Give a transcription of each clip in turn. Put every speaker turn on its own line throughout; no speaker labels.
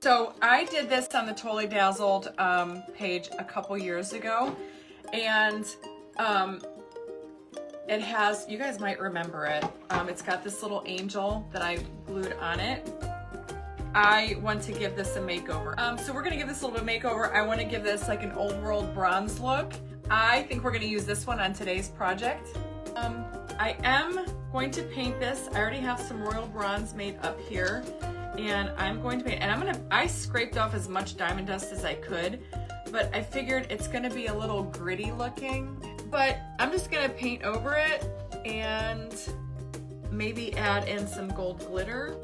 So I did this on the Totally Dazzled page a couple years ago, and it has, you guys might remember it. It's got this little angel that I glued on it. I want to give this a makeover. So we're gonna give this a little bit of makeover. I want to give this like an old world bronze look. I think we're gonna use this one on today's project. I am going to paint this. I already have some royal bronze made up here, and I'm going to paint, and I scraped off as much diamond dust as I could, but I figured it's gonna be a little gritty looking, but I'm just gonna paint over it and maybe add in some gold glitter.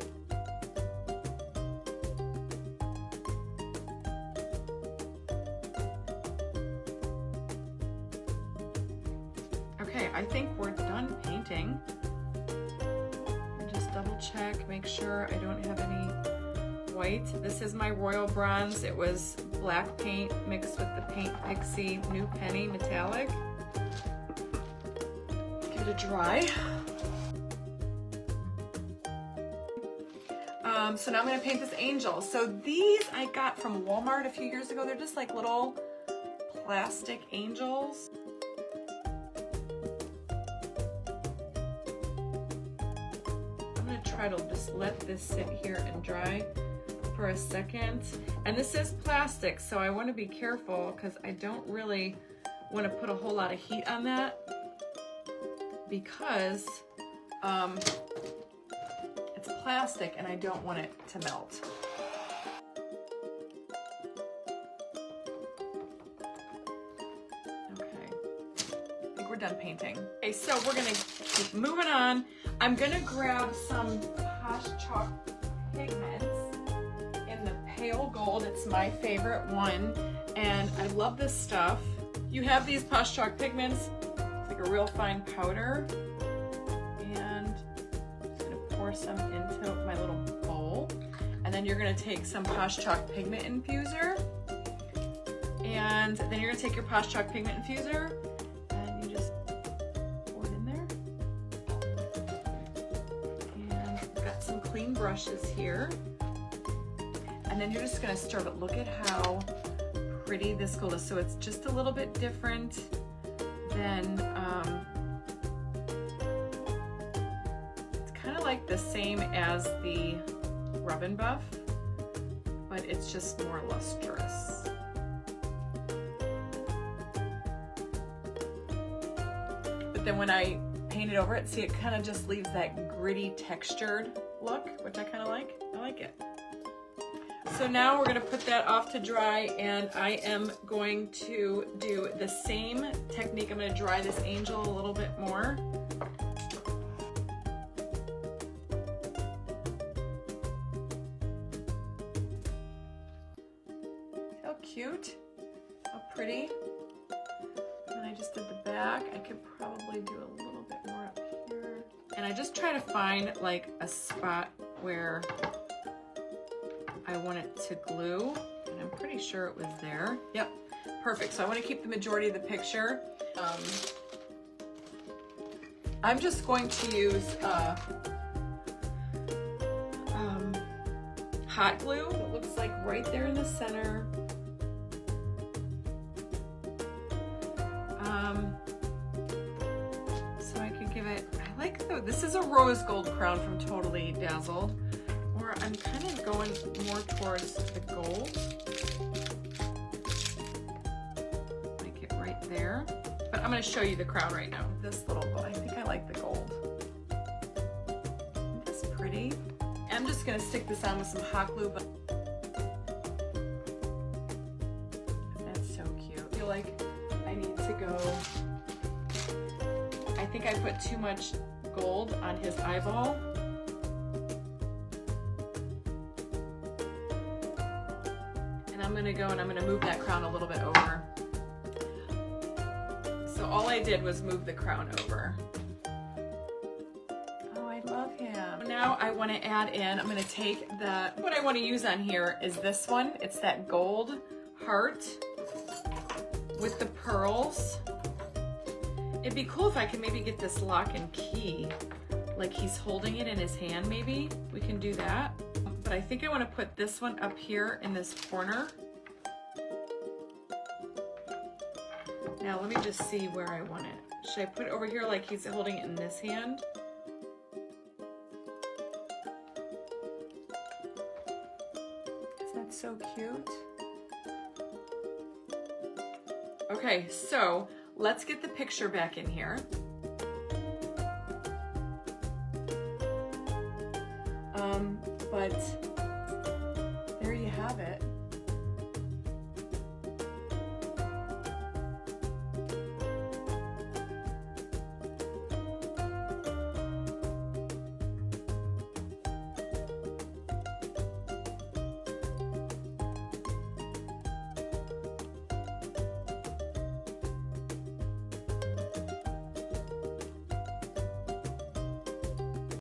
Okay, I think we're done painting. Just double check, make sure I don't have any white. This is my royal bronze. It was black paint mixed with the Paint Pixie New Penny Metallic. Give it a dry. So now I'm gonna paint this angel. So these I got from Walmart a few years ago. They're just like little plastic angels. Try to just let this sit here and dry for a second. And this is plastic, so I want to be careful because I don't really want to put a whole lot of heat on that because it's plastic and I don't want it to melt. Okay, I think we're done painting. Okay, so we're gonna keep moving on. I'm gonna grab some Posh Chalk pigments in the pale gold. It's my favorite one, and I love this stuff. You have these Posh Chalk pigments. It's like a real fine powder, and I'm just gonna pour some into my little bowl. And then you're gonna take some Posh Chalk pigment infuser, and then you're gonna take your Posh Chalk pigment infuser, and you just clean brushes here, and then you're just going to stir. But look at how pretty this gold is. So it's just a little bit different than it's kind of like the same as the Rub and Buff, but it's just more lustrous. But then when I paint it over it, see, it kind of just leaves that gritty textured look, which I kind of like. I like it. So now we're going to put that off to dry, and I am going to do the same technique. I'm going to dry this angel a little bit more. How cute. How pretty. And I just did the back. I could probably do a little bit more up here. And I just try to find like a spot where I want it to glue, and I'm pretty sure it was there. Yep, perfect. So I want to keep the majority of the picture. I'm just going to use hot glue. It looks like right there in the center. So I could give it, I like though, this is a rose gold crown from Totally Dazzled, where I'm kind of going more towards the gold. Like it right there. But I'm going to show you the crown right now. This little, I think I like the gold. Isn't this pretty? I'm just going to stick this on with some hot glue, but that's so cute. I feel like I need to go, I think I put too much gold on his eyeball. And I'm gonna go and I'm gonna move that crown a little bit over. So all I did was move the crown over. Oh, I love him. Now I wanna add in, I'm gonna take what I wanna use on here is this one. It's that gold heart with the pearls. It'd be cool if I could maybe get this lock and key, like he's holding it in his hand maybe. We can do that. but I think I want to put this one up here in this corner. Now let me just see where I want it. Should I put it over here like he's holding it in this hand? Isn't that so cute? Okay, so let's get the picture back in here.